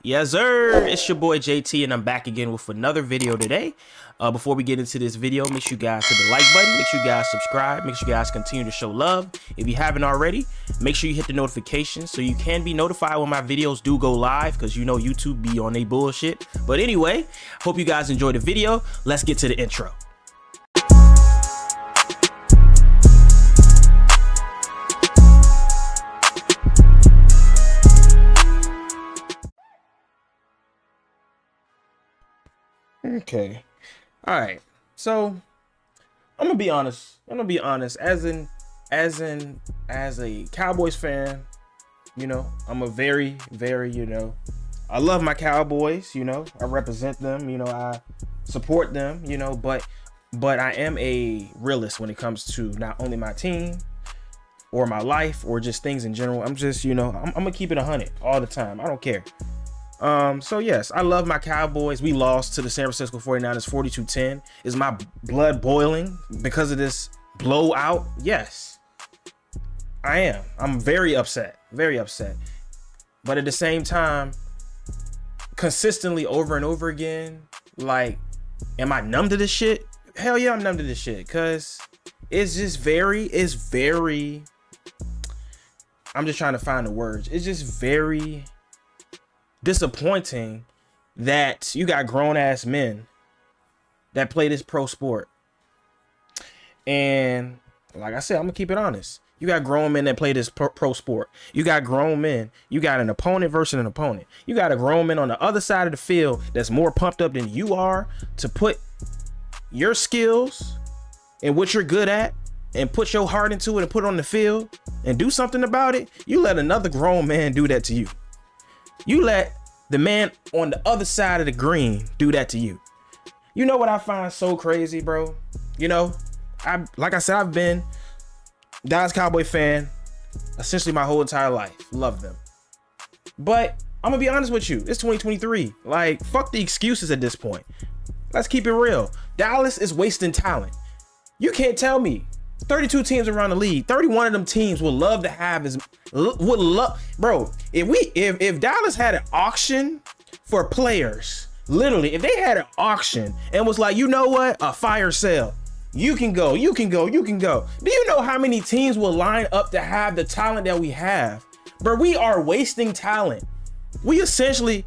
Yes, sir. It's your boy JT, and I'm back again with another video today. Before we get into this video, make sure you guys hit the like button. Make sure you guys subscribe. Make sure you guys continue to show love. If you haven't already, make sure you hit the notifications so you can be notified when my videos do go live, because you know YouTube be on they bullshit. But anyway, hope you guys enjoyed the video. Let's get to the intro. Okay. All right. So I'm gonna be honest. As a Cowboys fan, you know, I'm a very, I love my Cowboys, you know, I represent them, you know, I support them, you know, but I am a realist when it comes to not only my team or my life or just things in general. I'm just, you know, I'm gonna keep it 100 all the time. I don't care. So yes, I love my Cowboys. We lost to the San Francisco 49ers 42-10. Is my blood boiling because of this blowout? Yes, I am. I'm very upset, But at the same time, consistently over and over again, like, am I numb to this shit? Hell yeah, I'm numb to this shit, because it's just very, I'm just trying to find the words. It's just very disappointing that you got grown-ass men that play this pro sport. And like I said, I'm gonna keep it honest. You got grown men that play this pro sport. You got grown men. You got an opponent versus an opponent. You got a grown man on the other side of the field that's more pumped up than you are to put your skills and what you're good at and put your heart into it and put it on the field and do something about it. You let another grown man do that to you. You let the man on the other side of the green do that to you. You know what I find so crazy, bro? You know, like I said, I've been Dallas Cowboy fan essentially my whole entire life. Love them. But I'm gonna be honest with you. It's 2023. Like, fuck the excuses at this point. Let's keep it real. Dallas is wasting talent. You can't tell me 32 teams around the league, 31 of them teams would love to have bro, if Dallas had an auction for players, literally, if they had an auction and was like, you know what, a fire sale, you can go. Do you know how many teams will line up to have the talent that we have? But we are wasting talent. We essentially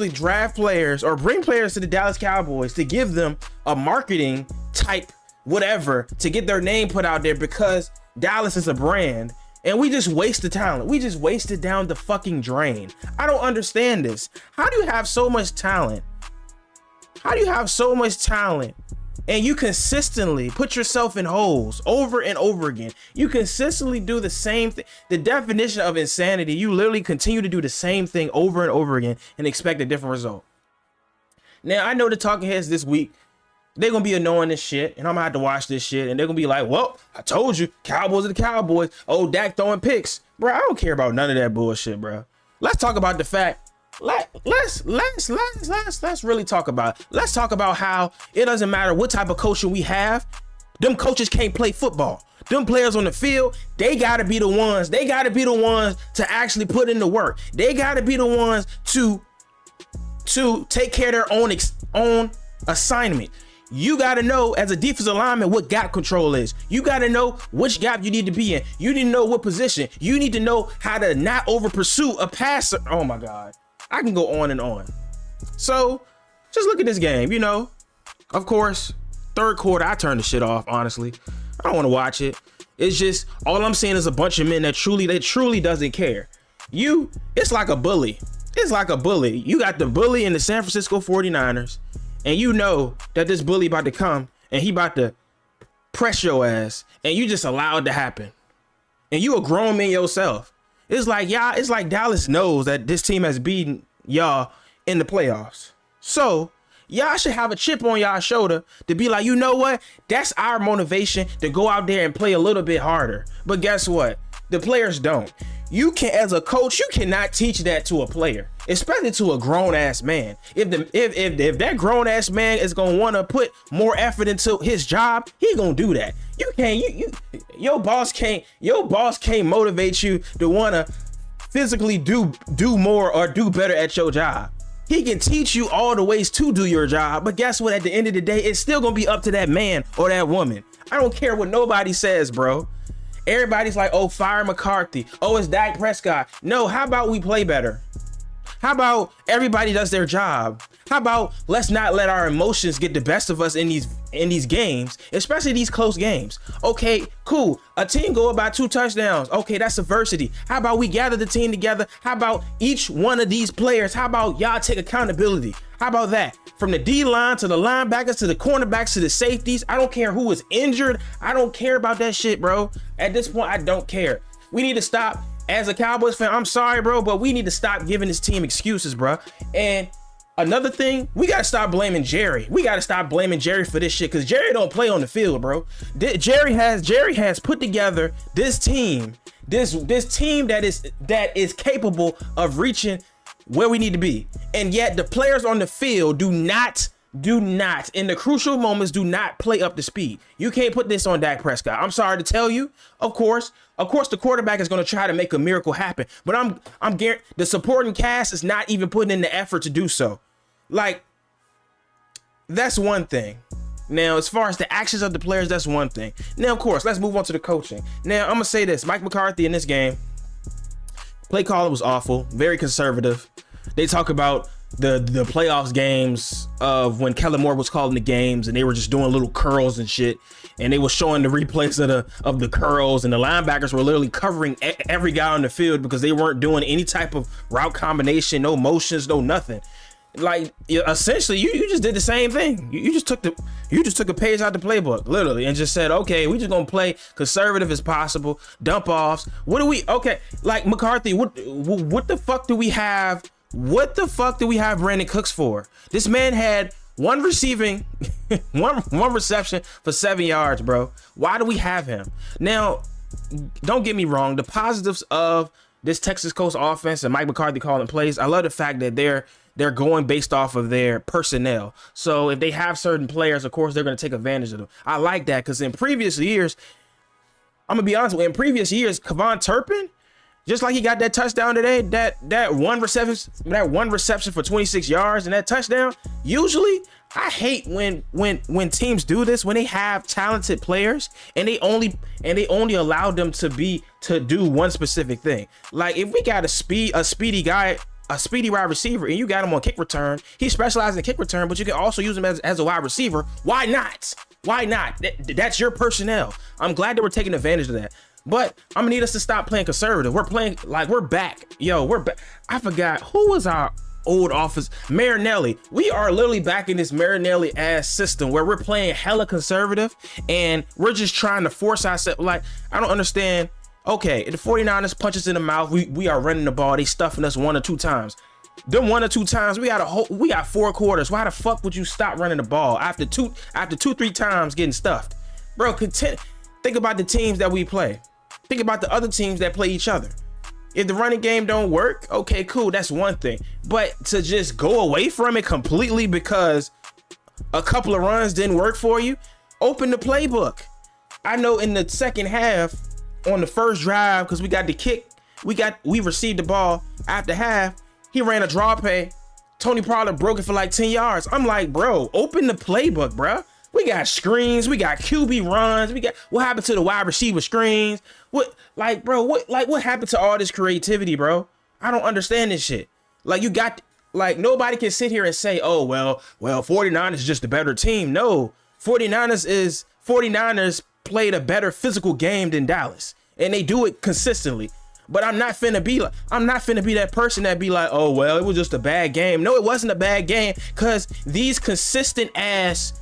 draft players or bring players to the Dallas Cowboys to give them a marketing type whatever to get their name put out there because Dallas is a brand, and we just waste the talent. We just waste it down the fucking drain. I don't understand this. How do you have so much talent? And you consistently put yourself in holes over and over again? You consistently do the same thing. The definition of insanity, you literally continue to do the same thing over and over again and expect a different result. Now, I know the talking heads this week, they're gonna be annoying this shit, and I'm gonna have to watch this shit, and they're gonna be like, well, I told you, Cowboys are the Cowboys. Oh, Dak throwing picks. Bro, I don't care about none of that bullshit, bro. Let's talk about the fact. Let's really talk about it. Let's talk about how it doesn't matter what type of coaching we have. Them coaches can't play football. Them players on the field, they gotta be the ones. They gotta be the ones to actually put in the work. They gotta be the ones to take care of their own assignment. You got to know as a defensive lineman what gap control is. You got to know which gap you need to be in. You need to know what position. You need to know how to not over pursue a passer. Oh my God. I can go on and on. So just look at this game, you know. Of course, third quarter, I turned the shit off, honestly. I don't want to watch it. It's just, all I'm seeing is a bunch of men that truly doesn't care. It's like a bully. It's like a bully. You got the bully in the San Francisco 49ers. And you know that this bully about to come and he about to press your ass, and you just allowed to happen. And you a grown man yourself. It's like Dallas knows that this team has beaten y'all in the playoffs. So y'all should have a chip on y'all shoulder to be like, you know what? That's our motivation to go out there and play a little bit harder. But guess what? The players don't. You can, as a coach, you cannot teach that to a player, especially to a grown ass man. If that grown ass man is gonna want to put more effort into his job, he gonna do that. You can't. Your boss can't motivate you to want to physically do more or do better at your job. He can teach you all the ways to do your job, but guess what? At the end of the day, it's still gonna be up to that man or that woman. I don't care what nobody says, bro. Everybody's like, oh, fire McCarthy. Oh, it's Dak Prescott. No, how about we play better? How about everybody does their job? How about let's not let our emotions get the best of us in these games, especially these close games. Okay, cool. A team go up by 2 touchdowns. Okay, that's adversity. How about we gather the team together? How about each one of these players? How about y'all take accountability? How about that? From the D-line to the linebackers to the cornerbacks to the safeties. I don't care who is injured. I don't care about that shit, bro. At this point, I don't care. We need to stop. As a Cowboys fan, I'm sorry, bro, but we need to stop giving this team excuses, bro. And another thing, we got to stop blaming Jerry. We got to stop blaming Jerry for this shit, because Jerry don't play on the field, bro. Jerry has put together this team, this team that is capable of reaching where we need to be. And yet the players on the field do not in the crucial moments do not play up to speed. You can't put this on Dak Prescott. I'm sorry to tell you. Of course the quarterback is going to try to make a miracle happen, but I'm guaranteed the supporting cast is not even putting in the effort to do so. Like, that's one thing. Now, as far as the actions of the players, that's one thing. Now, of course, let's move on to the coaching. Now, I'm gonna say this: Mike McCarthy in this game, play calling was awful, very conservative. They talk about the playoffs games of when Kellen Moore was calling the games, and they were just doing little curls and shit, and they were showing the replays of the curls, and the linebackers were literally covering every guy on the field because they weren't doing any type of route combination, no motions, no nothing. Like, essentially, you just did the same thing. You just took a page out the playbook, literally, and just said, okay, we just gonna play conservative as possible, dump offs. What do we? Okay, like McCarthy, what the fuck do we have? What the fuck do we have Brandon Cooks for? This man had one reception for 7 yards, bro. Why do we have him? Now, don't get me wrong. The positives of this Texas Coast offense and Mike McCarthy calling plays, I love the fact that they're going based off of their personnel. So if they have certain players, of course, they're going to take advantage of them. I like that, because in previous years, I'm going to be honest with you, in previous years, Kevon Turpin, just like he got that touchdown today, that one reception for 26 yards and that touchdown. Usually, I hate when teams do this, when they have talented players and they only allow them to do one specific thing. Like, if we got a speedy wide receiver, and you got him on kick return, he specializes in kick return, but you can also use him as a wide receiver. Why not? Why not? That's your personnel. I'm glad that we're taking advantage of that. But I'm gonna need us to stop playing conservative. We're playing like we're back. Yo, we're back. I forgot who was our old office. Marinelli. We are literally back in this Marinelli ass system where we're playing hella conservative and we're just trying to force ourselves. Like, I don't understand. Okay, if the 49ers punch us in the mouth, we are running the ball. They stuffing us 1 or 2 times. Them 1 or 2 times, we got 4 quarters. Why the fuck would you stop running the ball after 2-3 times getting stuffed? Bro, think about the teams that we play. Think about the other teams that play each other. If the running game don't work, okay, cool, that's one thing. But to just go away from it completely because a couple of runs didn't work for you, open the playbook. I know in the second half, on the first drive, because we got the kick, we received the ball after half, he ran a draw play. Tony Pollard broke it for like 10 yards. I'm like, bro, open the playbook, bro. We got screens, we got QB runs, we got what happened to the wide receiver screens? What happened to all this creativity, bro? I don't understand this shit. Like, nobody can sit here and say, oh, well, 49ers is just a better team. No, 49ers played a better physical game than Dallas, and they do it consistently. But I'm not finna be that person that be like, oh, well, it was just a bad game. No, it wasn't a bad game, because these consistent ass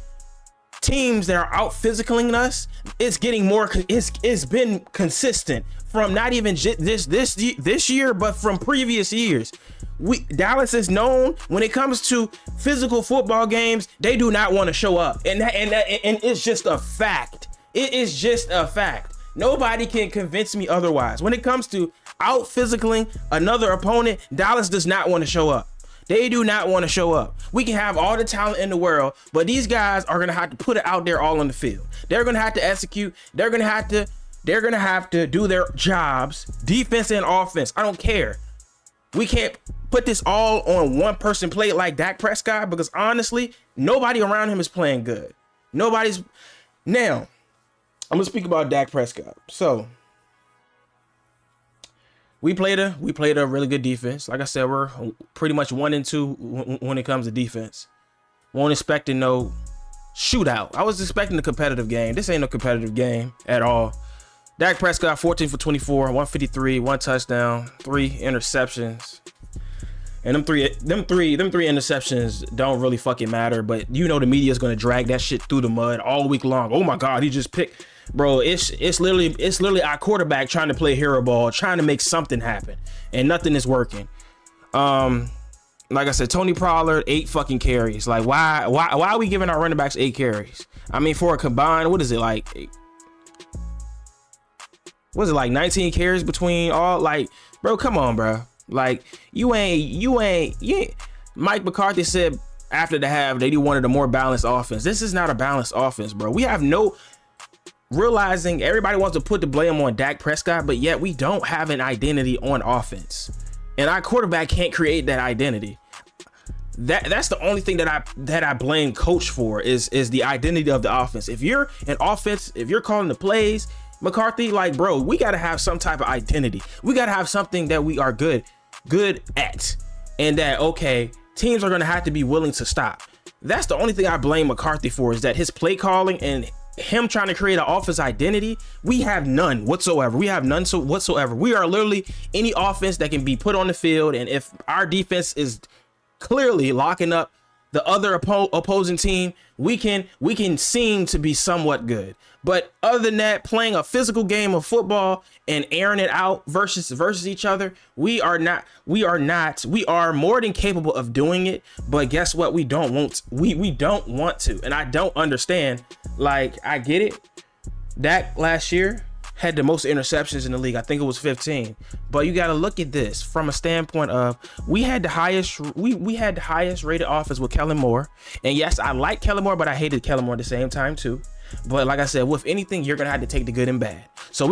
teams that are out physicaling us, it's getting more. It's been consistent from not even this year, but from previous years. Dallas is known when it comes to physical football games, they do not want to show up, and it's just a fact. It is just a fact. Nobody can convince me otherwise. When it comes to out physicaling another opponent, Dallas does not want to show up. They do not want to show up. We can have all the talent in the world, but these guys are going to have to put it out there all on the field. They're going to have to execute. They're going to have to They're going to have to do their jobs, defense and offense. I don't care. We can't put this all on one person play like Dak Prescott, because honestly, nobody around him is playing good. Nobody's. Now, I'm going to speak about Dak Prescott. So, we played a really good defense. Like I said, we're pretty much 1-2 when it comes to defense. Won't expect no shootout. I was expecting a competitive game. This ain't no competitive game at all. Dak Prescott, 14 for 24, 153, 1 touchdown, 3 interceptions. And them three interceptions don't really fucking matter, but you know the media is gonna drag that shit through the mud all week long. Oh my God, he just picked, bro. It's literally our quarterback trying to play hero ball, trying to make something happen, and nothing is working. Like I said, Tony Pollard, 8 fucking carries. Like why are we giving our running backs 8 carries? I mean, for a combined, what is it like? Was it like 19 carries between all? Like, bro, come on, bro. Like, you ain't. Mike McCarthy said after the half that he wanted a more balanced offense. This is not a balanced offense, bro. We have no realizing everybody wants to put the blame on Dak Prescott, but yet we don't have an identity on offense, and our quarterback can't create that identity. That's the only thing that I blame coach for is the identity of the offense. If you're an offense, if you're calling the plays, McCarthy, like, bro, we got to have some type of identity. We got to have something that we are good at, and that, okay, teams are going to have to be willing to stop. That's the only thing I blame McCarthy for, is that his play calling and him trying to create an offense identity, we have none whatsoever. We have none whatsoever. We are literally any offense that can be put on the field, and if our defense is clearly locking up the other opposing team, we can seem to be somewhat good. But other than that, playing a physical game of football and airing it out versus each other, we are more than capable of doing it. But guess what? We don't want to. And I don't understand. Like, I get it. Dak last year had the most interceptions in the league. I think it was 15. But you got to look at this from a standpoint of we had the highest rated offense with Kellen Moore. And yes, I like Kellen Moore, but I hated Kellen Moore at the same time too. But like I said, with anything, you're gonna have to take the good and bad. So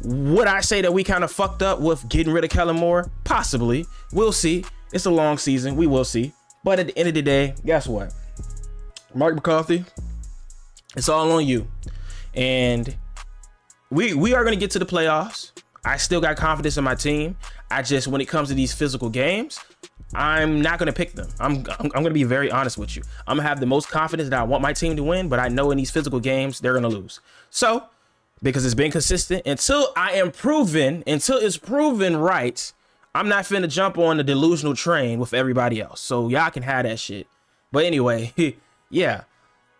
would I say that we kind of fucked up with getting rid of Kellen Moore? Possibly. We'll see. It's a long season. We will see. But at the end of the day, guess what? Mike McCarthy, it's all on you. And we are gonna get to the playoffs. I still got confidence in my team. When it comes to these physical games, I'm not going to pick them. I'm going to be very honest with you. I'm going to have the most confidence that I want my team to win, but I know in these physical games, they're going to lose. So, because it's been consistent, until it's proven right, I'm not finna jump on the delusional train with everybody else. So y'all can have that shit. But anyway, yeah.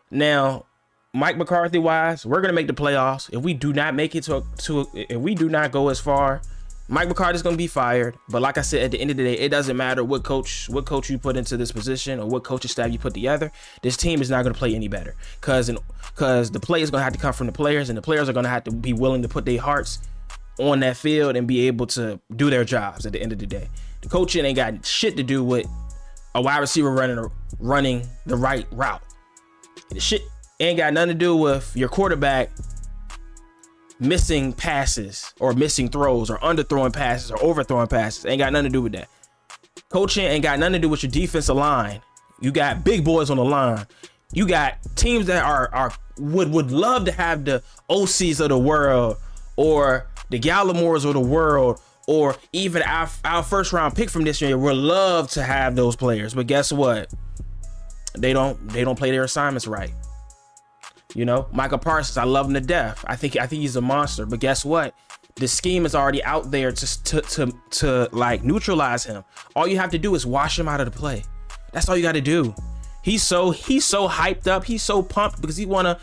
Now, Mike McCarthy wise, we're going to make the playoffs. If we do not make it if we do not go as far, Mike McCarthy is going to be fired. But like I said, at the end of the day, it doesn't matter what coach you put into this position or what coaching staff you put together. This team is not going to play any better because the play is going to have to come from the players, and the players are going to have to be willing to put their hearts on that field and be able to do their jobs at the end of the day. The coaching ain't got shit to do with a wide receiver running the right route. The shit ain't got nothing to do with your quarterback missing passes or missing throws or underthrowing passes or overthrowing passes. Ain't got nothing to do with that. Coaching ain't got nothing to do with your defensive line. You got big boys on the line. You got teams that would love to have the OCs of the world or the Gallimores of the world, or even our first round pick from this year would love to have those players. But guess what? They don't play their assignments right. You know, Michael Parsons, I love him to death. I think he's a monster. But guess what? The scheme is already out there to like neutralize him. All you have to do is wash him out of the play. That's all you got to do. He's so hyped up. He's so pumped because he wanna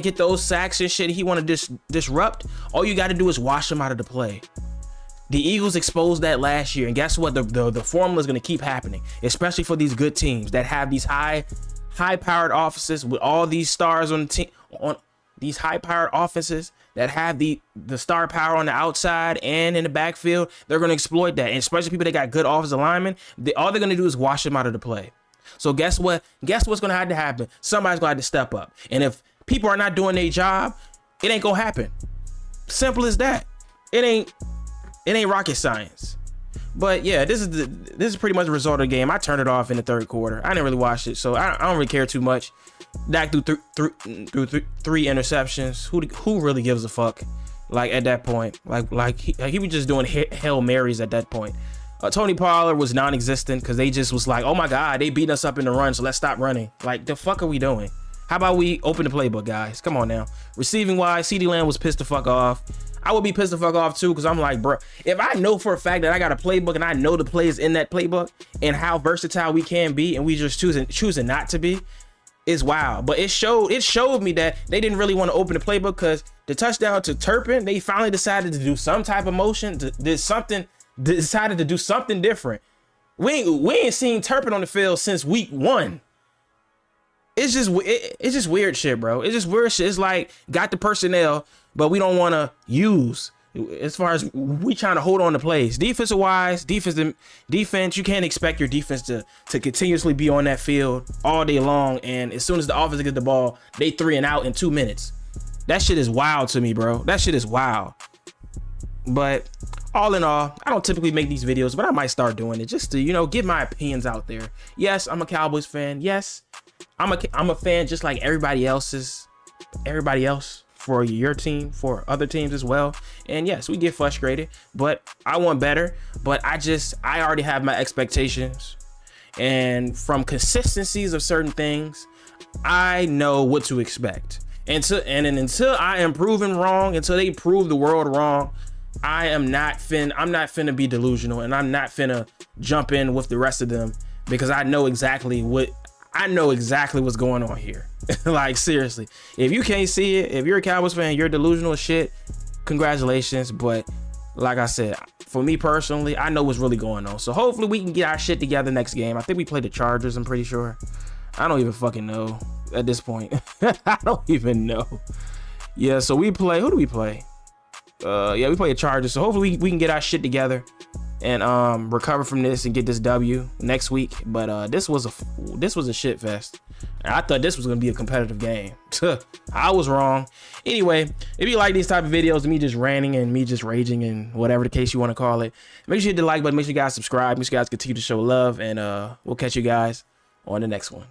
get those sacks and shit. He wanna disrupt. All you got to do is wash him out of the play. The Eagles exposed that last year, and guess what? The formula is gonna keep happening, especially for these good teams that have these high-powered offenses with all these stars on the team, on these high-powered offenses that have the star power on the outside and in the backfield. They're going to exploit that, and especially people that got good offensive linemen. All they're going to do is wash them out of the play. So guess what? Guess what's going to have to happen? Somebody's going to have to step up. And if people are not doing their job, It ain't gonna happen. Simple as that. It ain't rocket science. But yeah, this is pretty much the result of the game. I turned it off in the third quarter. I didn't really watch it, so I don't really care too much. Dak threw three interceptions. Who really gives a fuck? Like at that point, like he was just doing Hail Marys at that point. Tony Pollard was non-existent because they just was like, oh my God, they beat us up in the run, so let's stop running. Like, the fuck are we doing? How about we open the playbook, guys? Come on now. Receiving wise, CeeDee Lamb was pissed the fuck off. I would be pissed the fuck off too, because I'm like, bro, if I know for a fact that I got a playbook and I know the plays in that playbook and how versatile we can be, and we just choosing not to be, is wild. But it showed me that they didn't really want to open the playbook, because the touchdown to Turpin, they finally decided to do some type of motion, decided to do something different. We ain't seen Turpin on the field since week 1. It's just weird shit, bro. It's just weird shit. It's like, got the personnel, but we don't want to use, as far as we trying to hold on to plays. Defensive wise, defense, you can't expect your defense to continuously be on that field all day long, and as soon as the offense gets the ball, they 3 and out in 2 minutes. That shit is wild to me, bro. That shit is wild. But all in all, I don't typically make these videos, but I might start doing it just to, you know, get my opinions out there. Yes, I'm a Cowboys fan. Yes, I'm a fan just like everybody else, for your team, for other teams as well. And yes, we get frustrated, but I want better. But I already have my expectations, and from consistencies of certain things, I know what to expect. Until I am proven wrong, until they prove the world wrong, I'm not finna be delusional, and I'm not finna jump in with the rest of them, because I know exactly what's going on here. Like, seriously, if you can't see it, if you're a Cowboys fan, you're delusional as shit, congratulations. But like I said, for me personally, I know what's really going on. So hopefully we can get our shit together next game. I think we play the Chargers, I'm pretty sure. I don't even fucking know at this point. I don't even know. Yeah, so we play, who do we play? Yeah, we play the Chargers. So hopefully we can get our shit together and recover from this and get this W next week. But this was a shit fest. I thought this was gonna be a competitive game. I was wrong. Anyway, if you like these type of videos, me just ranting and me just raging and whatever the case you want to call it, make sure you hit the like button, make sure you guys subscribe, make sure you guys continue to show love, and we'll catch you guys on the next one.